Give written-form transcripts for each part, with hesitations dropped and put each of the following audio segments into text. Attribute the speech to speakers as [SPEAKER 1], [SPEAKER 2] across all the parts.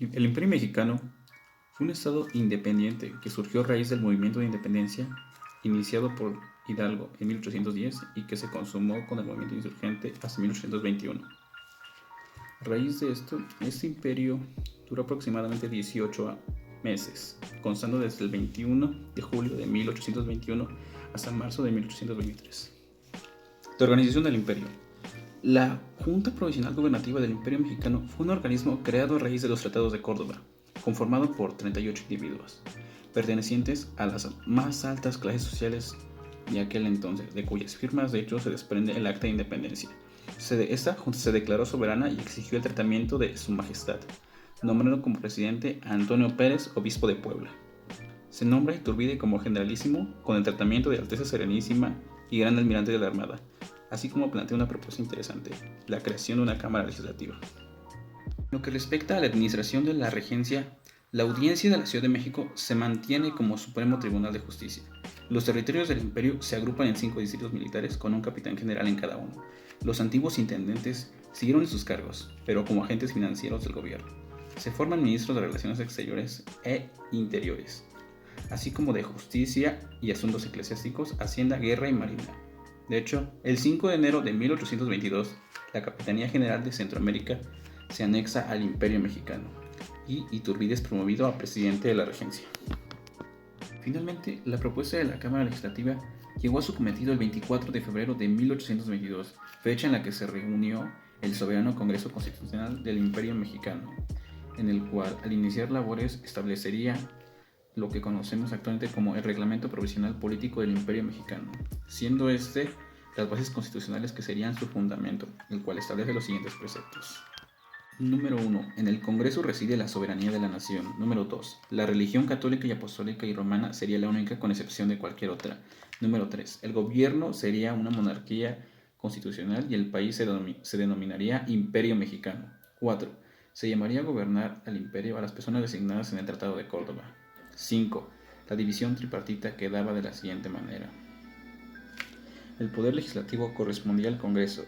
[SPEAKER 1] El Imperio Mexicano fue un estado independiente que surgió a raíz del movimiento de independencia iniciado por Hidalgo en 1810 y que se consumó con el movimiento insurgente hasta 1821. A raíz de esto, este imperio duró aproximadamente 18 meses, constando desde el 21 de julio de 1821 hasta marzo de 1823. La organización del imperio. La Junta Provisional Gubernativa del Imperio Mexicano fue un organismo creado a raíz de los Tratados de Córdoba, conformado por 38 individuos, pertenecientes a las más altas clases sociales de aquel entonces, de cuyas firmas de hecho se desprende el Acta de Independencia. Esta junta se declaró soberana y exigió el tratamiento de Su Majestad, nombrando como presidente a Antonio Pérez, obispo de Puebla. Se nombra a Iturbide como generalísimo, con el tratamiento de Alteza Serenísima y Gran Almirante de la Armada, así como plantea una propuesta interesante, la creación de una Cámara Legislativa. En lo que respecta a la administración de la regencia, la Audiencia de la Ciudad de México se mantiene como Supremo Tribunal de Justicia. Los territorios del imperio se agrupan en 5 distritos militares con un capitán general en cada uno. Los antiguos intendentes siguieron en sus cargos, pero como agentes financieros del gobierno. Se forman ministros de Relaciones Exteriores e Interiores, así como de Justicia y Asuntos Eclesiásticos, Hacienda, Guerra y Marina. De hecho, el 5 de enero de 1822, la Capitanía General de Centroamérica se anexa al Imperio Mexicano y Iturbide es promovido a presidente de la regencia. Finalmente, la propuesta de la Cámara Legislativa llegó a su cometido el 24 de febrero de 1822, fecha en la que se reunió el Soberano Congreso Constitucional del Imperio Mexicano, en el cual, al iniciar labores, establecería lo que conocemos actualmente como el Reglamento Provisional Político del Imperio Mexicano, siendo este las bases constitucionales que serían su fundamento, el cual establece los siguientes preceptos. Número 1. En el Congreso reside la soberanía de la nación. Número 2. La religión católica y apostólica y romana sería la única con excepción de cualquier otra. Número 3. El gobierno sería una monarquía constitucional y el país se denominaría Imperio Mexicano. 4. Se llamaría gobernar al imperio a las personas designadas en el Tratado de Córdoba. 5. La división tripartita quedaba de la siguiente manera. El poder legislativo correspondía al Congreso,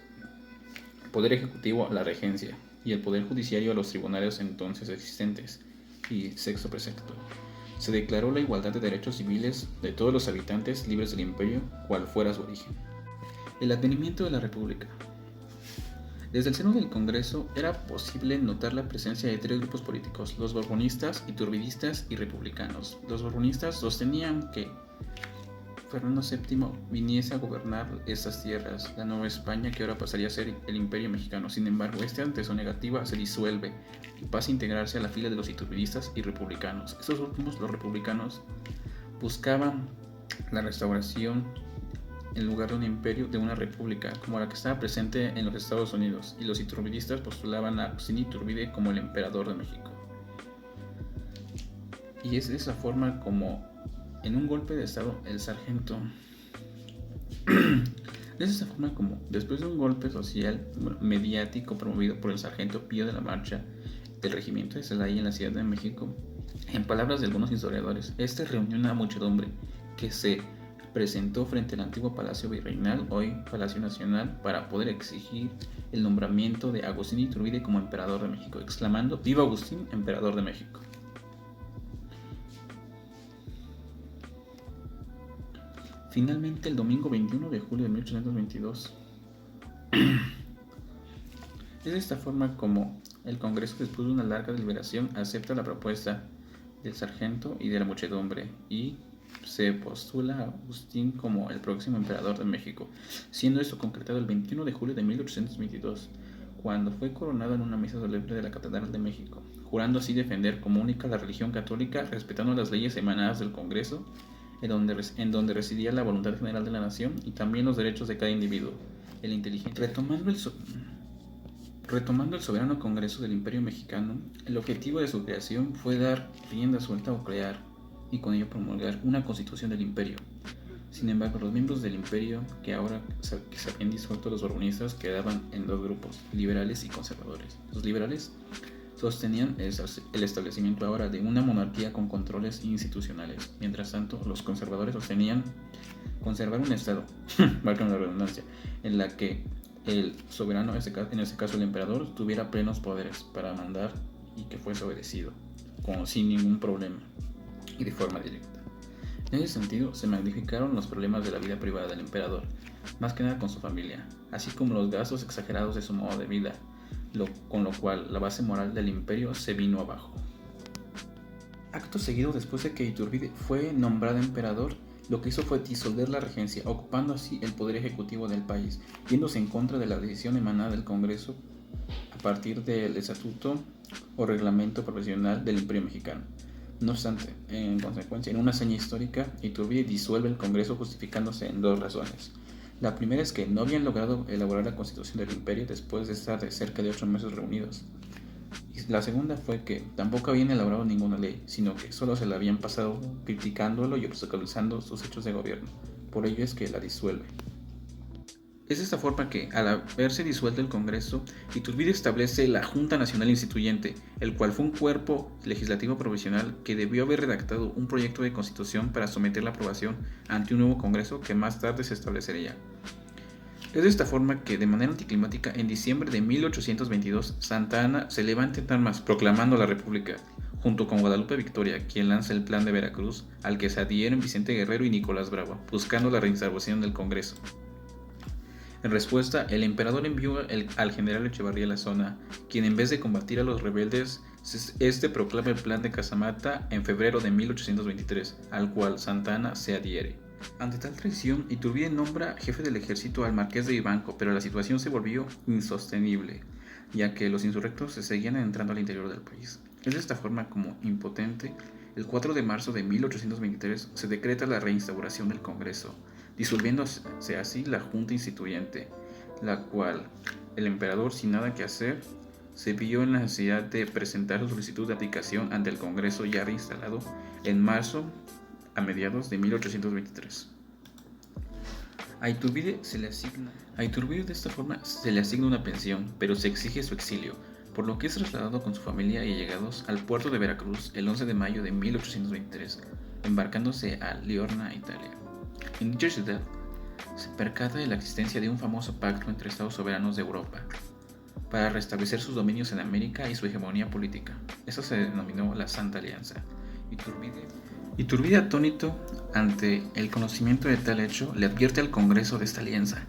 [SPEAKER 1] el poder ejecutivo a la regencia y el poder judiciario a los tribunales entonces existentes. Y sexto precepto. Se declaró la igualdad de derechos civiles de todos los habitantes libres del imperio, cual fuera su origen. El advenimiento de la República. Desde el seno del Congreso era posible notar la presencia de 3 grupos políticos, los borbonistas, iturbidistas y republicanos. Los borbonistas sostenían que Fernando VII viniese a gobernar estas tierras, la Nueva España, que ahora pasaría a ser el Imperio Mexicano. Sin embargo, ante su negativa, se disuelve y pasa a integrarse a la fila de los iturbidistas y republicanos. Estos últimos, los republicanos, buscaban la restauración, en lugar de un imperio, de una república, como la que estaba presente en los Estados Unidos, y los iturbidistas postulaban a Agustín Iturbide como el emperador de México. Y es de esa forma como, en un golpe de estado, el sargento de esa forma como, después de un golpe social mediático promovido por el sargento Pío de la Marcha del regimiento de Celaya en la Ciudad de México, en palabras de algunos historiadores, este reunió una muchedumbre que se presentó frente al antiguo Palacio Virreinal, hoy Palacio Nacional, para poder exigir el nombramiento de Agustín Iturbide como emperador de México, exclamando: ¡Viva Agustín, emperador de México! Finalmente, el domingo 21 de julio de 1822, es de esta forma como el Congreso, después de una larga deliberación, acepta la propuesta del sargento y de la muchedumbre y se postula a Agustín como el próximo emperador de México, siendo esto concretado el 21 de julio de 1822, cuando fue coronado en una misa solemne de la Catedral de México, jurando así defender como única la religión católica, respetando las leyes emanadas del Congreso, en donde residía la voluntad general de la nación y también los derechos de cada individuo. El inteligente. Retomando el soberano Congreso del Imperio Mexicano, el objetivo de su creación fue dar rienda suelta o crear, y con ello promulgar, una constitución del imperio. Sin embargo, los miembros del imperio, que se habían disuelto, los borbonistas, quedaban en 2 grupos, liberales y conservadores. Los liberales sostenían el establecimiento ahora de una monarquía con controles institucionales. Mientras tanto, los conservadores sostenían conservar un estado, valga la redundancia, en la que el soberano, en este caso el emperador, tuviera plenos poderes para mandar y que fuese obedecido, sin ningún problema y de forma directa. En ese sentido, se magnificaron los problemas de la vida privada del emperador, más que nada con su familia, así como los gastos exagerados de su modo de vida, con lo cual la base moral del imperio se vino abajo. Acto seguido, después de que Iturbide fue nombrado emperador, lo que hizo fue disolver la regencia, ocupando así el poder ejecutivo del país, yéndose en contra de la decisión emanada del Congreso a partir del estatuto o reglamento profesional del Imperio Mexicano. No obstante, en consecuencia, en una hazaña histórica, Iturbide disuelve el Congreso justificándose en 2 razones. La primera es que no habían logrado elaborar la constitución del imperio después de estar de cerca de 8 meses reunidos. Y la segunda fue que tampoco habían elaborado ninguna ley, sino que solo se la habían pasado criticándolo y obstaculizando sus hechos de gobierno. Por ello es que la disuelve. Es de esta forma que, al haberse disuelto el Congreso, Iturbide establece la Junta Nacional Instituyente, el cual fue un cuerpo legislativo provisional que debió haber redactado un proyecto de constitución para someter la aprobación ante un nuevo Congreso que más tarde se establecería. Es de esta forma que, de manera anticlimática, en diciembre de 1822, Santa Anna se levanta en armas proclamando la República, junto con Guadalupe Victoria, quien lanza el Plan de Veracruz, al que se adhieren Vicente Guerrero y Nicolás Bravo, buscando la reinstauración del Congreso. En respuesta, el emperador envió al general Echevarría a la zona, quien en vez de combatir a los rebeldes, proclama el Plan de Casamata en febrero de 1823, al cual Santa Anna se adhiere. Ante tal traición, Iturbide nombra jefe del ejército al marqués de Vivanco, pero la situación se volvió insostenible, ya que los insurrectos se seguían entrando al interior del país. Es de esta forma como, impotente, el 4 de marzo de 1823 se decreta la reinstauración del Congreso, disolviéndose así la Junta Instituyente, la cual el emperador, sin nada que hacer, se vio en la necesidad de presentar su solicitud de abdicación ante el Congreso ya reinstalado en marzo a mediados de 1823. A Iturbide de esta forma se le asigna una pensión, pero se exige su exilio, por lo que es trasladado con su familia y allegados al puerto de Veracruz el 11 de mayo de 1823, embarcándose a Liorna, Italia. En dicha ciudad, se percata de la existencia de un famoso pacto entre estados soberanos de Europa para restablecer sus dominios en América y su hegemonía política. Esto se denominó la Santa Alianza. Iturbide, atónito ante el conocimiento de tal hecho, le advierte al Congreso de esta alianza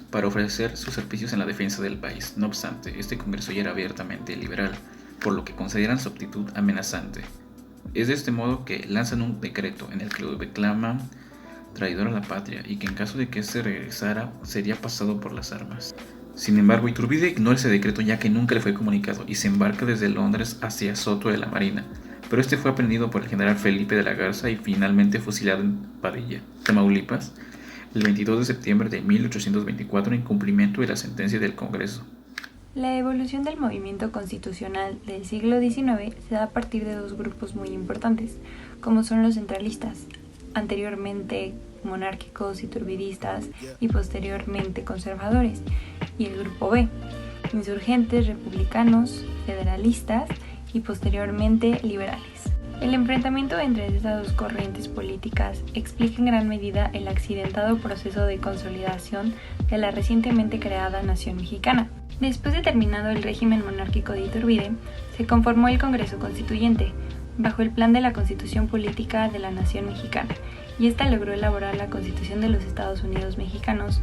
[SPEAKER 1] para ofrecer sus servicios en la defensa del país. No obstante, este Congreso ya era abiertamente liberal, por lo que consideran su actitud amenazante. Es de este modo que lanzan un decreto en el que lo declaman traidor a la patria y que en caso de que se regresara sería pasado por las armas. Sin embargo, Iturbide ignora ese decreto ya que nunca le fue comunicado y se embarca desde Londres hacia Soto de la Marina, pero este fue aprendido por el general Felipe de la Garza y finalmente fusilado en Padilla, Tamaulipas, el 22 de septiembre de 1824 en cumplimiento de la sentencia del Congreso.
[SPEAKER 2] La evolución del movimiento constitucional del siglo XIX se da a partir de 2 grupos muy importantes, como son los centralistas, anteriormente monárquicos, iturbidistas y posteriormente conservadores, y el grupo B, insurgentes, republicanos, federalistas y posteriormente liberales. El enfrentamiento entre estas 2 corrientes políticas explica en gran medida el accidentado proceso de consolidación de la recientemente creada nación mexicana. Después de terminado el régimen monárquico de Iturbide, se conformó el Congreso Constituyente, bajo el plan de la Constitución Política de la Nación Mexicana, y esta logró elaborar la Constitución de los Estados Unidos Mexicanos,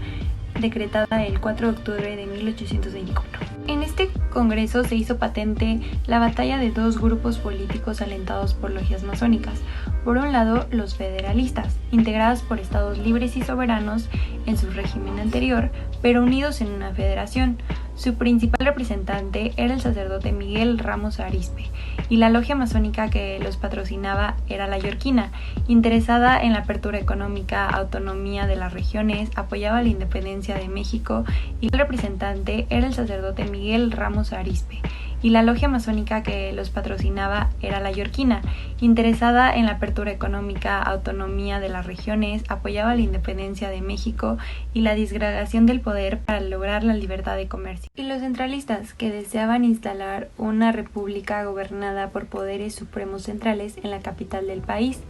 [SPEAKER 2] decretada el 4 de octubre de 1824. En este Congreso se hizo patente la batalla de 2 grupos políticos alentados por logias masónicas. Por un lado, los federalistas, integrados por estados libres y soberanos en su régimen anterior, pero unidos en una federación. Su principal representante era el sacerdote Miguel Ramos Arizpe, y la logia masónica que los patrocinaba era la Yorquina, interesada en la apertura económica, autonomía de las regiones, apoyaba la independencia de México, y el representante era el sacerdote Miguel Ramos Arizpe, y la logia masónica que los patrocinaba era la Yorquina, interesada en la apertura económica, autonomía de las regiones, apoyaba la independencia de México y la disgregación del poder para lograr la libertad de comercio. Y los centralistas, que deseaban instalar una república gobernada por poderes supremos centrales en la capital del país.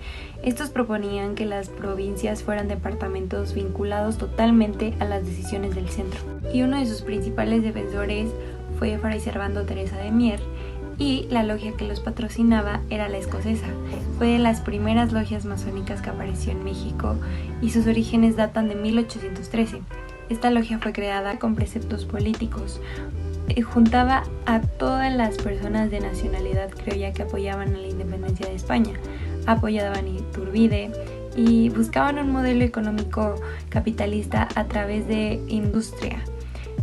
[SPEAKER 2] Estos proponían que las provincias fueran departamentos vinculados totalmente a las decisiones del centro. Y uno de sus principales defensores fue Fray Servando Teresa de Mier, y la logia que los patrocinaba era la escocesa. Fue de las primeras logias masónicas que apareció en México y sus orígenes datan de 1813. Esta logia fue creada con preceptos políticos. Juntaba a todas las personas de nacionalidad criolla que apoyaban a la independencia de España, apoyaban a Iturbide y buscaban un modelo económico capitalista a través de industria.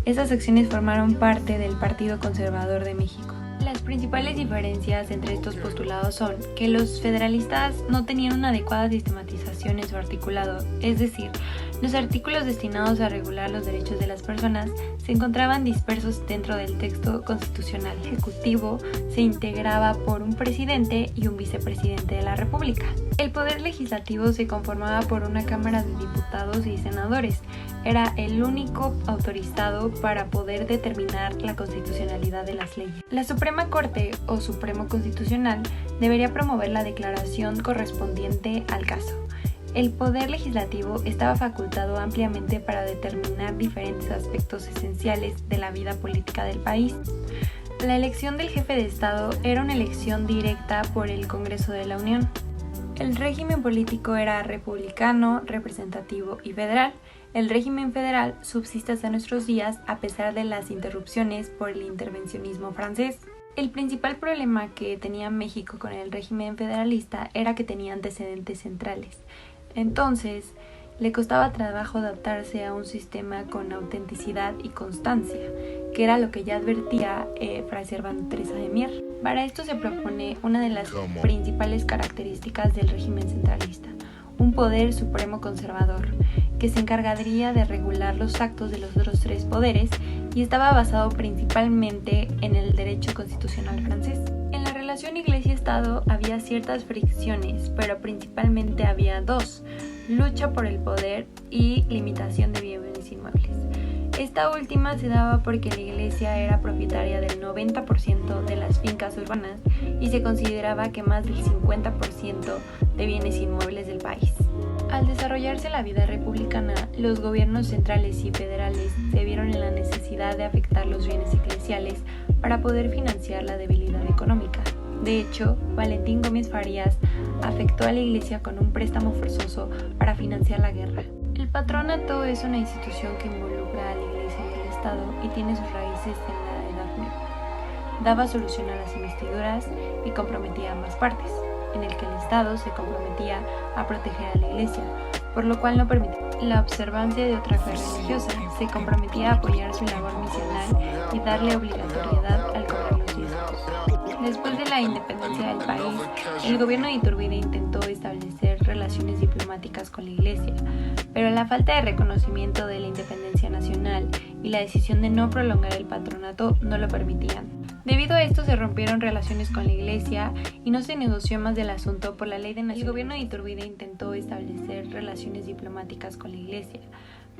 [SPEAKER 2] Estas acciones formaron parte del Partido Conservador de México. Las principales diferencias entre estos postulados son que los federalistas no tenían una adecuada sistematización en su articulado, es decir, los artículos destinados a regular los derechos de las personas se encontraban dispersos dentro del texto constitucional. El Ejecutivo se integraba por un presidente y un vicepresidente de la República. El poder legislativo se conformaba por una Cámara de Diputados y Senadores. Era el único autorizado para poder determinar la constitucionalidad de las leyes. La Suprema Corte o Supremo Constitucional debería promover la declaración correspondiente al caso. El poder legislativo estaba facultado ampliamente para determinar diferentes aspectos esenciales de la vida política del país. La elección del jefe de Estado era una elección directa por el Congreso de la Unión. El régimen político era republicano, representativo y federal. El régimen federal subsiste hasta nuestros días a pesar de las interrupciones por el intervencionismo francés. El principal problema que tenía México con el régimen federalista era que tenía antecedentes centrales. Entonces, le costaba trabajo adaptarse a un sistema con autenticidad y constancia, que era lo que ya advertía Fray Servando Teresa de Mier. Para esto se propone una de las principales características del régimen centralista, un poder supremo conservador, que se encargaría de regular los actos de los otros tres poderes y estaba basado principalmente en el derecho constitucional francés. En la relación Iglesia-Estado había ciertas fricciones, pero principalmente había dos: lucha por el poder y limitación de bienes inmuebles. Esta última se daba porque la Iglesia era propietaria del 90% de las fincas urbanas y se consideraba que más del 50% de bienes inmuebles del país. Al desarrollarse la vida republicana, los gobiernos centrales y federales se vieron en la necesidad de afectar los bienes eclesiales para poder financiar la debilidad económica. De hecho, Valentín Gómez Farías afectó a la Iglesia con un préstamo forzoso para financiar la guerra. El patronato es una institución que involucra a la Iglesia y al Estado y tiene sus raíces en la Edad Media. Daba solución a las investiduras y comprometía a ambas partes, en el que el Estado se comprometía a proteger a la Iglesia, por lo cual no permitía la observancia de otra fe religiosa, se comprometía a apoyar su labor misional y darle obligatoriedad al cobrar los diezmos. Después de la independencia del país, el gobierno de Iturbide intentó establecer relaciones diplomáticas con la Iglesia, pero la falta de reconocimiento de la independencia nacional y la decisión de no prolongar el patronato no lo permitían. Debido a esto se rompieron relaciones con la Iglesia y no se negoció más del asunto por la ley de nacionalidad. El gobierno de Iturbide intentó establecer relaciones diplomáticas con la Iglesia,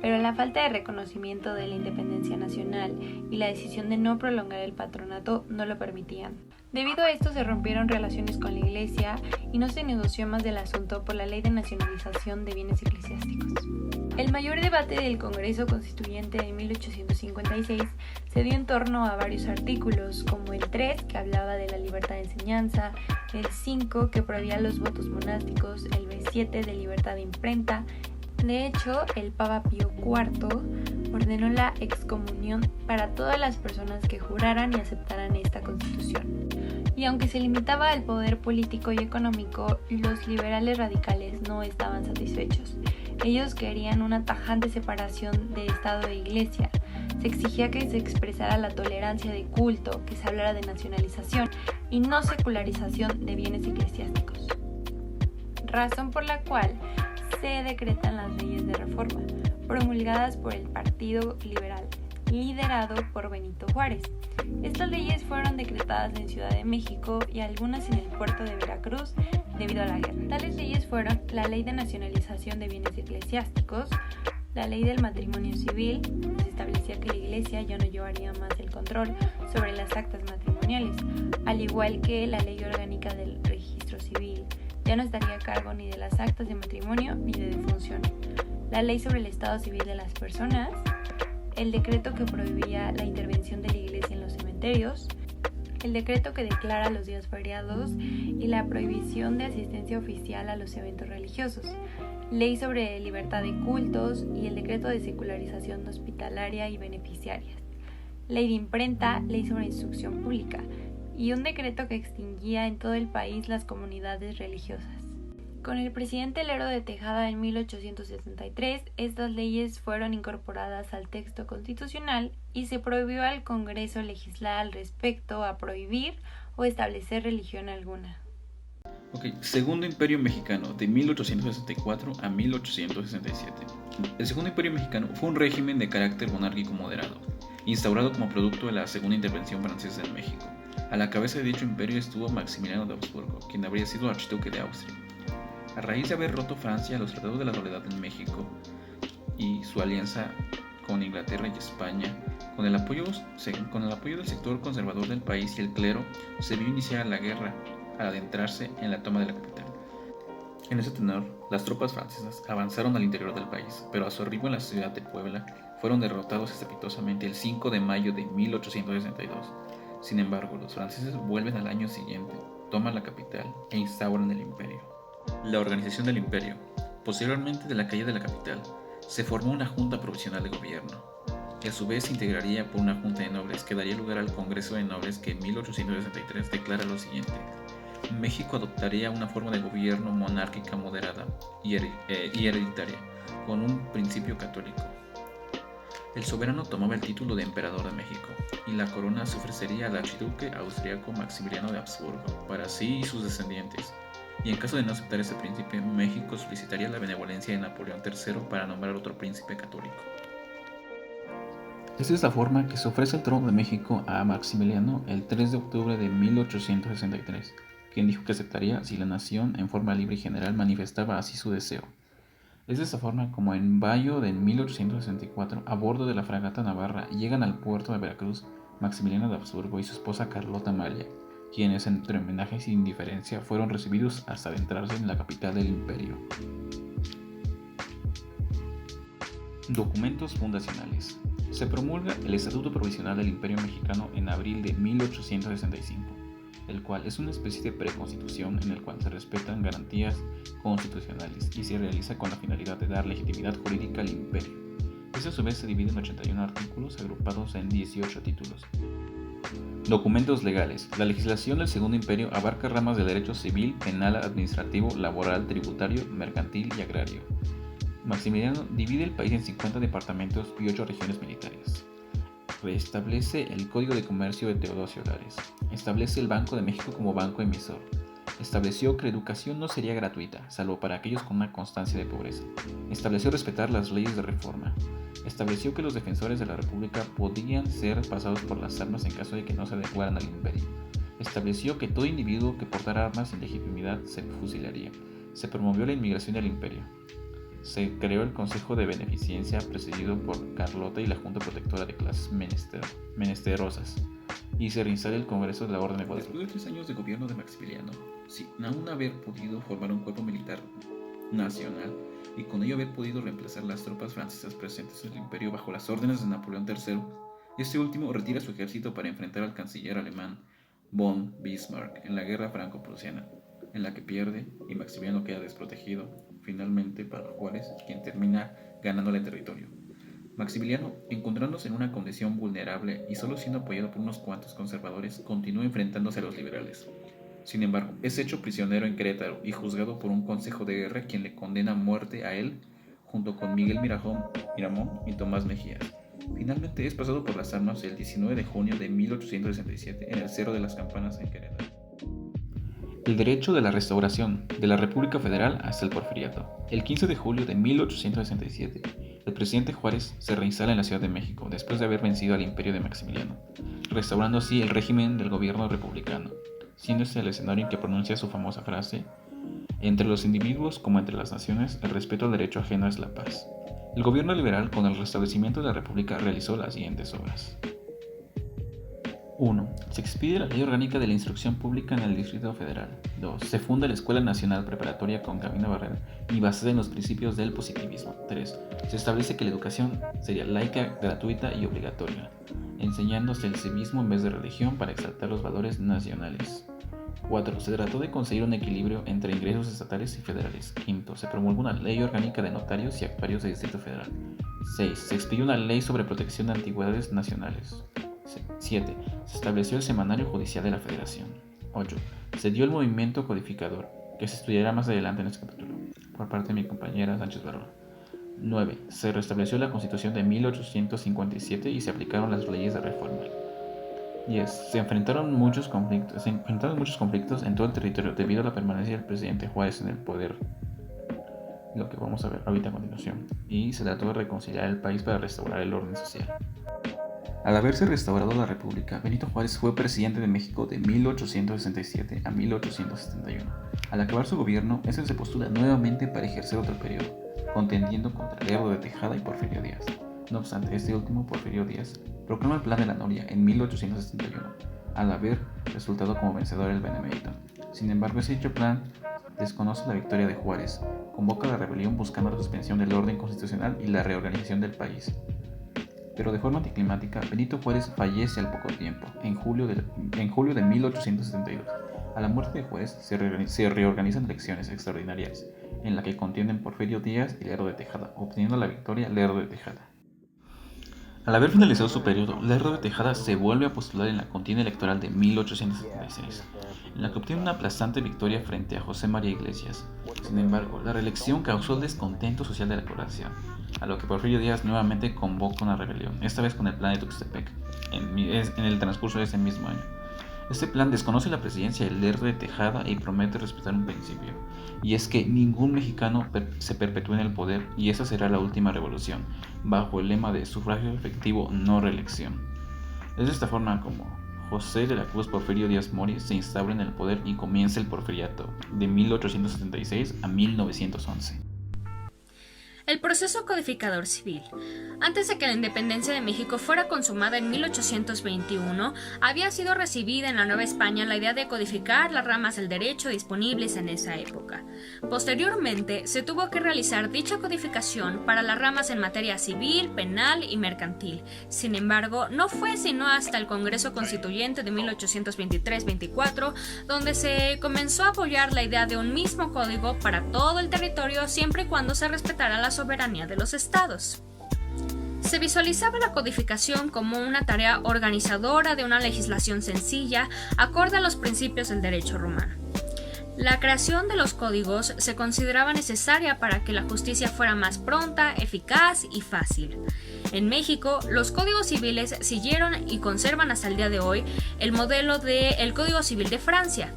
[SPEAKER 2] pero la falta de reconocimiento de la independencia nacional y la decisión de no prolongar el patronato no lo permitían. Debido a esto se rompieron relaciones con la Iglesia y no se negoció más del asunto por la ley de nacionalización de bienes eclesiásticos. El mayor debate del Congreso Constituyente de 1856 se dio en torno a varios artículos, como el 3, que hablaba de la libertad de enseñanza, el 5, que prohibía los votos monásticos, el 7, de libertad de imprenta. De hecho, el Papa Pío IV ordenó la excomunión para todas las personas que juraran y aceptaran esta constitución. Y aunque se limitaba al poder político y económico, los liberales radicales no estaban satisfechos. Ellos querían una tajante separación de Estado e Iglesia. Se exigía que se expresara la tolerancia de culto, que se hablara de nacionalización y no secularización de bienes eclesiásticos. Razón por la cual se decretan las leyes de reforma, promulgadas por el Partido Liberal, liderado por Benito Juárez. Estas leyes fueron decretadas en Ciudad de México y algunas en el puerto de Veracruz debido a la guerra. Tales leyes fueron la Ley de Nacionalización de Bienes Eclesiásticos, la Ley del Matrimonio Civil, donde se establecía que la Iglesia ya no llevaría más el control sobre las actas matrimoniales, al igual que la Ley Orgánica del Registro Civil. Ya no estaría a cargo ni de las actas de matrimonio ni de defunción. La Ley sobre el Estado Civil de las Personas, el decreto que prohibía la intervención de la Iglesia en los cementerios, el decreto que declara los días feriados y la prohibición de asistencia oficial a los eventos religiosos, ley sobre libertad de cultos y el decreto de secularización hospitalaria y beneficiarias, ley de imprenta, ley sobre instrucción pública y un decreto que extinguía en todo el país las comunidades religiosas. Con el presidente Lerdo de Tejada en 1873, estas leyes fueron incorporadas al texto constitucional y se prohibió al Congreso legislar al respecto a prohibir o establecer religión alguna.
[SPEAKER 1] Segundo Imperio Mexicano, de 1864 a 1867. El Segundo Imperio Mexicano fue un régimen de carácter monárquico moderado, instaurado como producto de la Segunda Intervención Francesa en México. A la cabeza de dicho imperio estuvo Maximiliano de Habsburgo, quien habría sido archiduque de Austria. A raíz de haber roto Francia los tratados de la soledad en México y su alianza con Inglaterra y España, con el apoyo del sector conservador del país y el clero, se vio iniciada la guerra al adentrarse en la toma de la capital. En ese tenor, las tropas francesas avanzaron al interior del país, pero a su arribo en la ciudad de Puebla fueron derrotados estrepitosamente el 5 de mayo de 1862. Sin embargo, los franceses vuelven al año siguiente, toman la capital e instauran el imperio. La organización del imperio. Posteriormente de la caída de la capital, se formó una junta provisional de gobierno, que a su vez se integraría por una junta de nobles que daría lugar al Congreso de Nobles, que en 1863 declara lo siguiente: México adoptaría una forma de gobierno monárquica moderada y hereditaria, con un principio católico. El soberano tomaba el título de emperador de México, y la corona se ofrecería al archiduque austriaco Maximiliano de Habsburgo, para sí y sus descendientes. Y en caso de no aceptar ese príncipe, México solicitaría la benevolencia de Napoleón III para nombrar otro príncipe católico. Esta es la forma que se ofrece el trono de México a Maximiliano el 3 de octubre de 1863, quien dijo que aceptaría si la nación en forma libre y general manifestaba así su deseo. Es de esta forma como en mayo de 1864, a bordo de la fragata Navarra, llegan al puerto de Veracruz Maximiliano de Habsburgo y su esposa Carlota Amalia, quienes entre homenajes e indiferencia fueron recibidos hasta adentrarse en la capital del imperio. Documentos fundacionales. Se promulga el Estatuto Provisional del Imperio Mexicano en abril de 1865, el cual es una especie de preconstitución en el cual se respetan garantías constitucionales y se realiza con la finalidad de dar legitimidad jurídica al imperio. Este a su vez se divide en 81 artículos agrupados en 18 títulos. Documentos legales. La legislación del Segundo Imperio abarca ramas del derecho civil, penal, administrativo, laboral, tributario, mercantil y agrario. Maximiliano divide el país en 50 departamentos y 8 regiones militares. Reestablece el Código de Comercio de Teodosio Lares. Establece el Banco de México como banco emisor. Estableció que la educación no sería gratuita, salvo para aquellos con una constancia de pobreza. Estableció respetar las leyes de reforma. Estableció que los defensores de la República podían ser pasados por las armas en caso de que no se adecuaran al imperio. Estableció que todo individuo que portara armas sin legitimidad se fusilaría. Se promovió la inmigración del imperio. Se creó el Consejo de Beneficencia, presidido por Carlota y la Junta Protectora de Clases Menesterosas, y se reinstala el Congreso de la Orden de Guadalupe. Después de 3 años de gobierno de Maximiliano, sin aún haber podido formar un cuerpo militar nacional y con ello haber podido reemplazar las tropas francesas presentes en el imperio bajo las órdenes de Napoleón III, este último retira su ejército para enfrentar al canciller alemán von Bismarck en la guerra franco-prusiana, en la que pierde y Maximiliano queda desprotegido, finalmente para Juárez, quien termina ganándole territorio. Maximiliano, encontrándose en una condición vulnerable y solo siendo apoyado por unos cuantos conservadores, continúa enfrentándose a los liberales. Sin embargo, es hecho prisionero en Querétaro y juzgado por un consejo de guerra, quien le condena a muerte a él, junto con Miguel Miramón y Tomás Mejías. Finalmente es pasado por las armas el 19 de junio de 1867 en el Cerro de las Campanas en Querétaro. El derecho de la restauración de la República Federal hasta el Porfiriato. El 15 de julio de 1867, el presidente Juárez se reinstala en la Ciudad de México después de haber vencido al imperio de Maximiliano, restaurando así el régimen del gobierno republicano, siendo este el escenario en que pronuncia su famosa frase: entre los individuos como entre las naciones, el respeto al derecho ajeno es la paz. El gobierno liberal, con el restablecimiento de la República, realizó las siguientes obras. 1. Se expide la Ley Orgánica de la Instrucción Pública en el Distrito Federal. 2. Se funda la Escuela Nacional Preparatoria con Camino Barrera y basada en los principios del positivismo. 3. Se establece que la educación sería laica, gratuita y obligatoria, enseñándose el civismo en vez de religión para exaltar los valores nacionales. 4. Se trató de conseguir un equilibrio entre ingresos estatales y federales. 5. Se promulgó una ley orgánica de notarios y actuarios del Distrito Federal. 6. Se expidió una ley sobre protección de antigüedades nacionales. 7. Se estableció el Semanario Judicial de la Federación. 8. Se dio el movimiento codificador, que se estudiará más adelante en este capítulo, por parte de mi compañera Sánchez Barrola. 9. Se restableció la Constitución de 1857 y se aplicaron las leyes de reforma. 10. Se enfrentaron muchos conflictos en todo el territorio debido a la permanencia del presidente Juárez en el poder, lo que vamos a ver ahorita a continuación, y se trató de reconciliar el país para restaurar el orden social. Al haberse restaurado la República, Benito Juárez fue presidente de México de 1867 a 1871. Al acabar su gobierno, se postula nuevamente para ejercer otro periodo, contendiendo contra Lerdo de Tejada y Porfirio Díaz. No obstante, este último, Porfirio Díaz, proclama el Plan de la Noria en 1871, al haber resultado como vencedor el Benemérito. Sin embargo, ese dicho plan desconoce la victoria de Juárez, convoca la rebelión buscando la suspensión del orden constitucional y la reorganización del país. Pero de forma anticlimática, Benito Juárez fallece al poco tiempo, en julio de 1872. A la muerte de Juárez se reorganizan elecciones extraordinarias, en la que contienden Porfirio Díaz y Lerdo de Tejada, obteniendo la victoria Lerdo de Tejada. Al haber finalizado su periodo, Lerdo de Tejada se vuelve a postular en la contienda electoral de 1876, en la que obtiene una aplastante victoria frente a José María Iglesias. Sin embargo, la reelección causó el descontento social de la población, a lo que Porfirio Díaz nuevamente convoca una rebelión, esta vez con el Plan de Tuxtepec, en el transcurso de ese mismo año. Este plan desconoce la presidencia de Lerdo de Tejada y promete respetar un principio, y es que ningún mexicano se perpetúe en el poder, y esa será la última revolución, bajo el lema de sufragio efectivo, no reelección. Es de esta forma como José de la Cruz Porfirio Díaz Mori se instaura en el poder y comienza el porfiriato, de 1876 a 1911.
[SPEAKER 3] El proceso codificador civil. Antes de que la independencia de México fuera consumada en 1821, había sido recibida en la Nueva España la idea de codificar las ramas del derecho disponibles en esa época. Posteriormente, se tuvo que realizar dicha codificación para las ramas en materia civil, penal y mercantil. Sin embargo, no fue sino hasta el Congreso Constituyente de 1823-24 donde se comenzó a apoyar la idea de un mismo código para todo el territorio siempre y cuando se respetara la soberanía de los estados. Se visualizaba la codificación como una tarea organizadora de una legislación sencilla, acorde a los principios del derecho romano. La creación de los códigos se consideraba necesaria para que la justicia fuera más pronta, eficaz y fácil. En México, los códigos civiles siguieron y conservan hasta el día de hoy el modelo del Código Civil de Francia.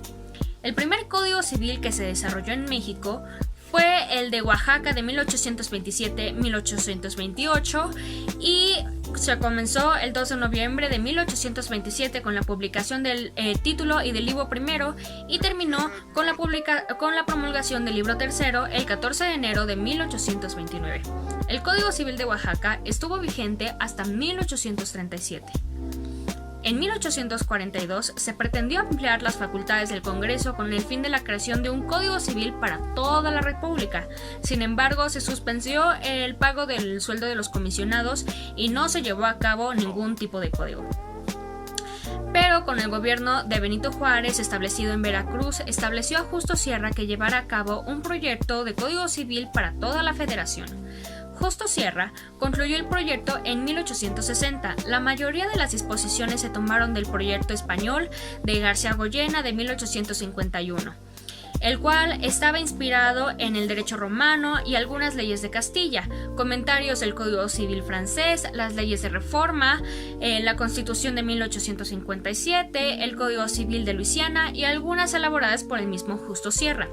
[SPEAKER 3] El primer código civil que se desarrolló en México fue el de Oaxaca de 1827-1828 y se comenzó el 2 de noviembre de 1827 con la publicación del título y del libro primero y terminó con la promulgación del libro tercero el 14 de enero de 1829. El Código Civil de Oaxaca estuvo vigente hasta 1837. En 1842 se pretendió ampliar las facultades del Congreso con el fin de la creación de un Código Civil para toda la República. Sin embargo, se suspendió el pago del sueldo de los comisionados y no se llevó a cabo ningún tipo de código. Pero con el gobierno de Benito Juárez, establecido en Veracruz, estableció a Justo Sierra que llevara a cabo un proyecto de Código Civil para toda la Federación. Justo Sierra concluyó el proyecto en 1860. La mayoría de las disposiciones se tomaron del proyecto español de García Goyena de 1851, el cual estaba inspirado en el derecho romano y algunas leyes de Castilla, comentarios del Código Civil francés, las leyes de reforma, la Constitución de 1857, el Código Civil de Luisiana y algunas elaboradas por el mismo Justo Sierra.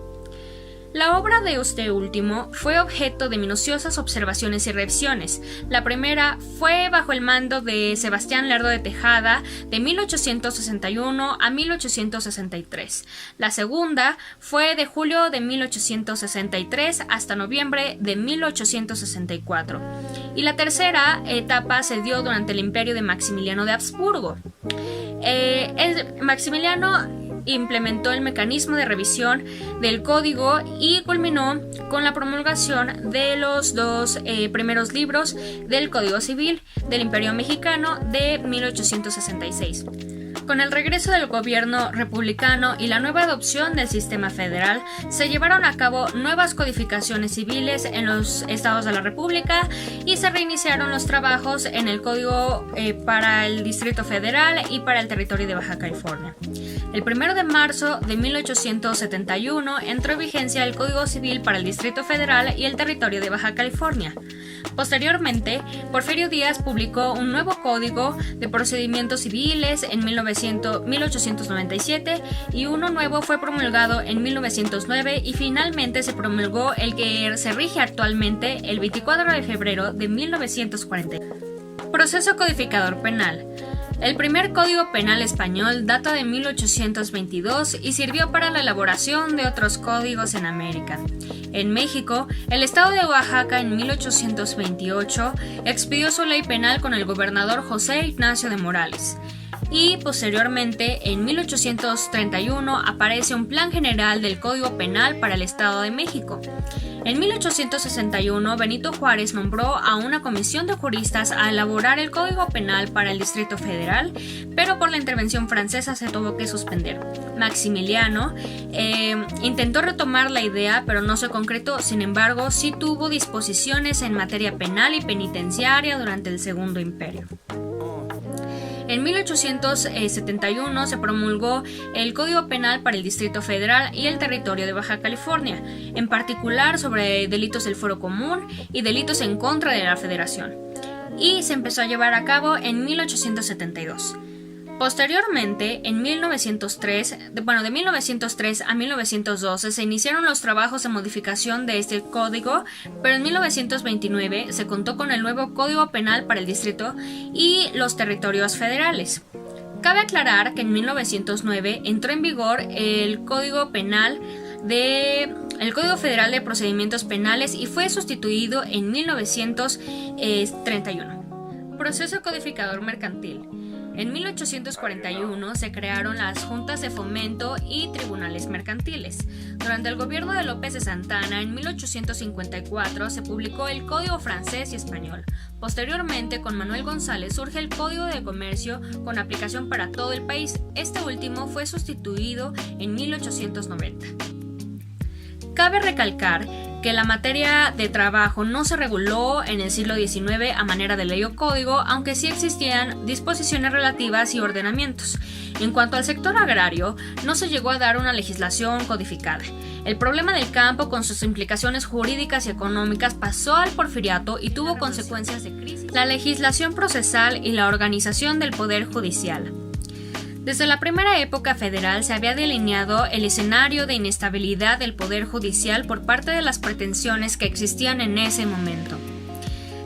[SPEAKER 3] La obra de este último fue objeto de minuciosas observaciones y revisiones. La primera fue bajo el mando de Sebastián Lerdo de Tejada de 1861 a 1863. La segunda fue de julio de 1863 hasta noviembre de 1864. Y la tercera etapa se dio durante el imperio de Maximiliano de Habsburgo. Maximiliano implementó el mecanismo de revisión del código y culminó con la promulgación de los dos primeros libros del Código Civil del Imperio Mexicano de 1866. Con el regreso del gobierno republicano y la nueva adopción del sistema federal, se llevaron a cabo nuevas codificaciones civiles en los estados de la República y se reiniciaron los trabajos en el código para el Distrito Federal y para el territorio de Baja California. El 1 de marzo de 1871 entró en vigencia el Código Civil para el Distrito Federal y el territorio de Baja California. Posteriormente, Porfirio Díaz publicó un nuevo Código de Procedimientos Civiles en 1897 y uno nuevo fue promulgado en 1909 y finalmente se promulgó el que se rige actualmente el 24 de febrero de 1940. Proceso codificador penal. El primer Código Penal español data de 1822 y sirvió para la elaboración de otros códigos en América. En México, el estado de Oaxaca en 1828 expidió su ley penal con el gobernador José Ignacio de Morales. Y posteriormente, en 1831, aparece un plan general del Código Penal para el Estado de México. En 1861, Benito Juárez nombró a una comisión de juristas a elaborar el Código Penal para el Distrito Federal, pero por la intervención francesa se tuvo que suspender. Maximiliano intentó retomar la idea, pero no se concretó. Sin embargo, sí tuvo disposiciones en materia penal y penitenciaria durante el Segundo Imperio. En 1871 se promulgó el Código Penal para el Distrito Federal y el territorio de Baja California, en particular sobre delitos del fuero común y delitos en contra de la Federación, y se empezó a llevar a cabo en 1872. Posteriormente, en de 1903 a 1912 se iniciaron los trabajos de modificación de este código, pero en 1929 se contó con el nuevo Código Penal para el Distrito y los territorios federales. Cabe aclarar que en 1909 entró en vigor el Código Federal de Procedimientos Penales y fue sustituido en 1931. Proceso codificador mercantil. En 1841 se crearon las Juntas de Fomento y Tribunales Mercantiles. Durante el gobierno de López de Santana, en 1854, se publicó el Código Francés y Español. Posteriormente, con Manuel González, surge el Código de Comercio con aplicación para todo el país. Este último fue sustituido en 1890. Cabe recalcar que la materia de trabajo no se reguló en el siglo XIX a manera de ley o código, aunque sí existían disposiciones relativas y ordenamientos. En cuanto al sector agrario, no se llegó a dar una legislación codificada. El problema del campo, con sus implicaciones jurídicas y económicas, pasó al porfiriato y tuvo consecuencias de crisis. La legislación procesal y la organización del Poder Judicial. Desde la primera época federal se había delineado el escenario de inestabilidad del Poder Judicial por parte de las pretensiones que existían en ese momento.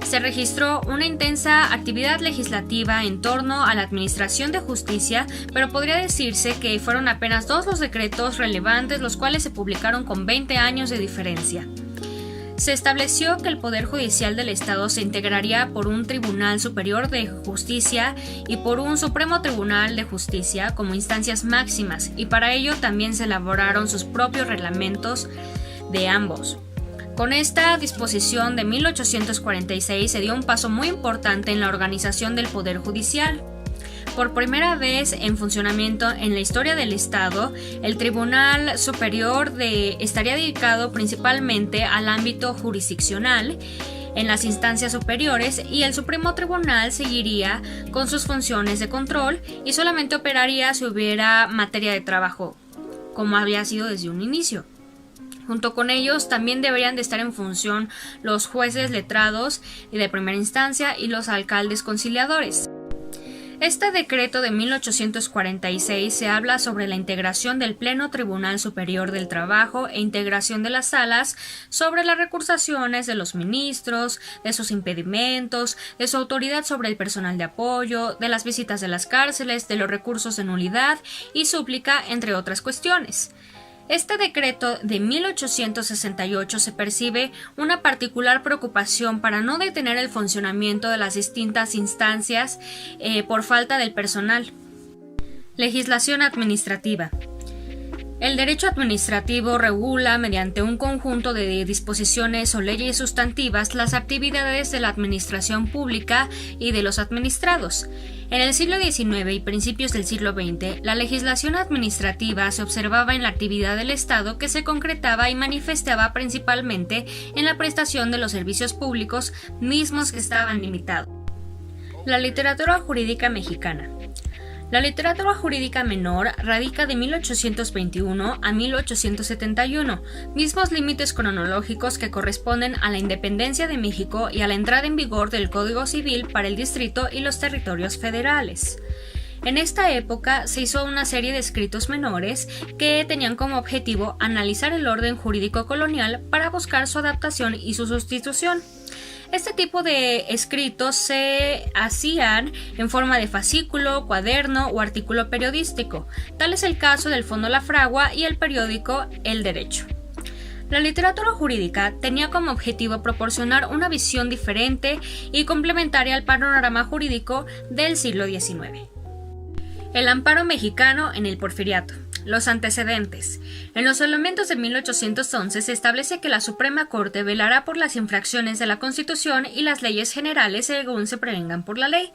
[SPEAKER 3] Se registró una intensa actividad legislativa en torno a la administración de justicia, pero podría decirse que fueron apenas 2 los decretos relevantes, los cuales se publicaron con 20 años de diferencia. Se estableció que el Poder Judicial del Estado se integraría por un Tribunal Superior de Justicia y por un Supremo Tribunal de Justicia como instancias máximas, y para ello también se elaboraron sus propios reglamentos de ambos. Con esta disposición de 1846 se dio un paso muy importante en la organización del Poder Judicial. Por primera vez en funcionamiento en la historia del Estado, el Tribunal Superior estaría dedicado principalmente al ámbito jurisdiccional en las instancias superiores, y el Supremo Tribunal seguiría con sus funciones de control y solamente operaría si hubiera materia de trabajo, como había sido desde un inicio. Junto con ellos también deberían de estar en función los jueces letrados de primera instancia y los alcaldes conciliadores. Este decreto de 1846 se habla sobre la integración del Pleno Tribunal Superior del Trabajo e integración de las salas, sobre las recursaciones de los ministros, de sus impedimentos, de su autoridad sobre el personal de apoyo, de las visitas de las cárceles, de los recursos de nulidad y súplica, entre otras cuestiones. Este decreto de 1868 se percibe una particular preocupación para no detener el funcionamiento de las distintas instancias por falta del personal. Legislación administrativa. El derecho administrativo regula mediante un conjunto de disposiciones o leyes sustantivas las actividades de la administración pública y de los administrados. En el siglo XIX y principios del siglo XX, la legislación administrativa se observaba en la actividad del Estado que se concretaba y manifestaba principalmente en la prestación de los servicios públicos mismos que estaban limitados. La literatura jurídica mexicana. La literatura jurídica menor radica de 1821 a 1871, mismos límites cronológicos que corresponden a la independencia de México y a la entrada en vigor del Código Civil para el Distrito y los territorios federales. En esta época se hizo una serie de escritos menores que tenían como objetivo analizar el orden jurídico colonial para buscar su adaptación y su sustitución. Este tipo de escritos se hacían en forma de fascículo, cuaderno o artículo periodístico. Tal es el caso del Fondo La Fragua y el periódico El Derecho. La literatura jurídica tenía como objetivo proporcionar una visión diferente y complementaria al panorama jurídico del siglo XIX. El amparo mexicano en el Porfiriato. Los antecedentes. En los elementos de 1811 se establece que la Suprema Corte velará por las infracciones de la Constitución y las leyes generales según se prevengan por la ley.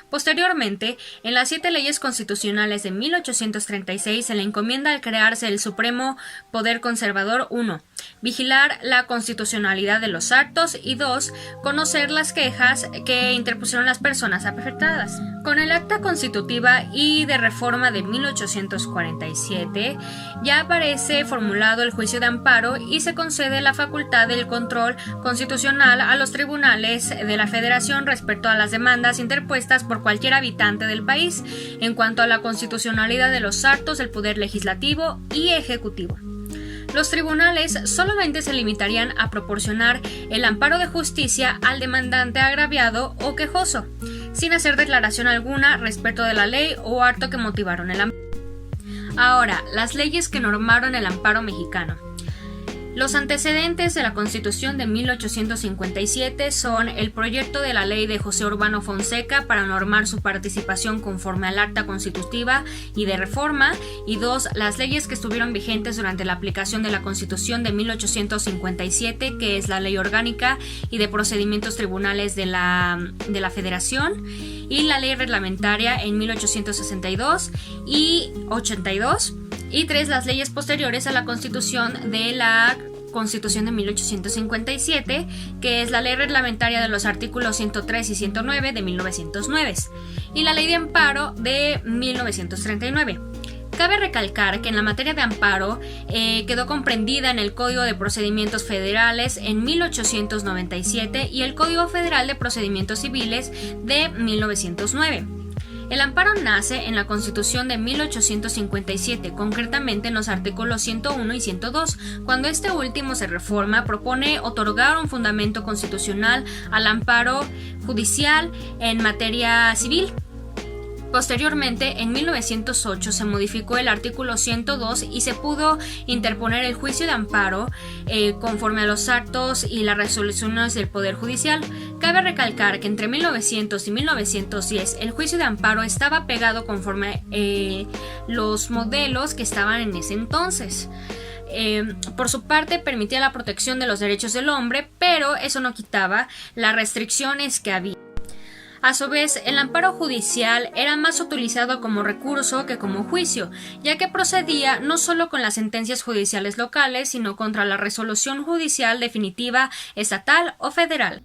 [SPEAKER 3] Posteriormente, en las 7 leyes constitucionales de 1836 se le encomienda al crearse el Supremo Poder Conservador 1. Vigilar la constitucionalidad de los actos y 2. Conocer las quejas que interpusieron las personas afectadas. Con el Acta Constitutiva y de Reforma de 1847 ya aparece formulado el juicio de amparo y se concede la facultad del control constitucional a los tribunales de la Federación respecto a las demandas interpuestas por cualquier habitante del país en cuanto a la constitucionalidad de los actos del Poder Legislativo y Ejecutivo. Los tribunales solamente se limitarían a proporcionar el amparo de justicia al demandante agraviado o quejoso, sin hacer declaración alguna respecto de la ley o acto que motivaron el amparo. Ahora, las leyes que normaron el amparo mexicano. Los antecedentes de la Constitución de 1857 son el proyecto de la ley de José Urbano Fonseca para normar su participación conforme al Acta Constitutiva y de Reforma, y 2. Las leyes que estuvieron vigentes durante la aplicación de la Constitución de 1857, que es la Ley Orgánica y de Procedimientos Tribunales de la Federación, y la Ley Reglamentaria en 1862 y 82. Y 3. Las leyes posteriores a la Constitución de la Constitución de 1857, que es la Ley Reglamentaria de los artículos 103 y 109 de 1909, y la Ley de Amparo de 1939. Cabe recalcar que en la materia de amparo quedó comprendida en el Código de Procedimientos Federales en 1897 y el Código Federal de Procedimientos Civiles de 1909. El amparo nace en la Constitución de 1857, concretamente en los artículos 101 y 102. Cuando este último se reforma, propone otorgar un fundamento constitucional al amparo judicial en materia civil. Posteriormente, en 1908 se modificó el artículo 102 y se pudo interponer el juicio de amparo conforme a los actos y las resoluciones del Poder Judicial. Cabe recalcar que entre 1900 y 1910 el juicio de amparo estaba pegado conforme los modelos que estaban en ese entonces. Por su parte, permitía la protección de los derechos del hombre, pero eso no quitaba las restricciones que había. A su vez, el amparo judicial era más utilizado como recurso que como juicio, ya que procedía no solo con las sentencias judiciales locales, sino contra la resolución judicial definitiva estatal o federal.